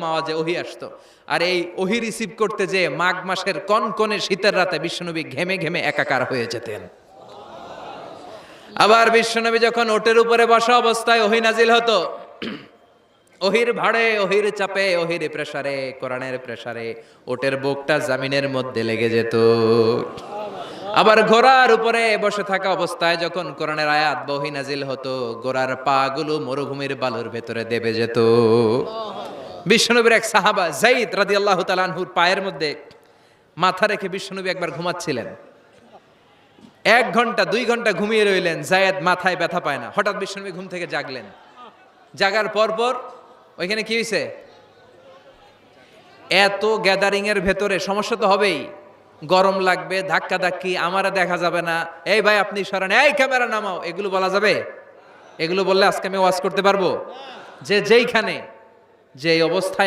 আওয়াজে ওহী আসতো। আর এই ওহী রিসিভ করতে যে মাঘ মাসের কনকনে শীতের রাতে বিশ্বনবী ঘেমে ঘেমে একাকার হয়ে যেতেন। আবার বিশ্বনবী যখন ওটের উপরে বসা অবস্থায় ওহী নাজিল হতো, ওহির ভাড়ে, ওহির চাপে, ওহির প্রেসারে, কোরআনের প্রেসারে ওটের বুকটা জমিনের মধ্যে লেগে যেত। আবার ঘোড়ার উপরে বসে থাকা অবস্থায় যখন কোরআনের আয়াত বা ওহী নাজিল হতো, ঘোড়ার পা গুলো মরুভূমির বালুর ভেতরে দেবে যেত। বিশ্বনবীর এক সাহাবা যায়েদ রাদিয়াল্লাহু তাআলা আনহুর পায়ের মধ্যে মাথা রেখে বিশ্বনবী একবার ঘুমাচ্ছিলেন। 1 ঘন্টা 2 ঘন্টা ঘুমিয়ে রইলেন, যায়েদ মাথায় ব্যথা পায় না। হঠাৎ বিশ্বনবী ঘুম থেকে জাগলেন। জাগার পর ওইখানে কি হয়েছে? এত গ্যাদারিং এর ভেতরে সমস্যা তো হবেই, গরম লাগবে, ধাক্কা ধাক্কি, আমারে দেখা যাবে না, এই ভাই আপনি সরেন, এই ক্যামেরা নামাও, এগুলো বলা যাবে? এগুলো বললে আজকে আমি ওয়াজ করতে পারবো? যে যেইখানে যে অবস্থায়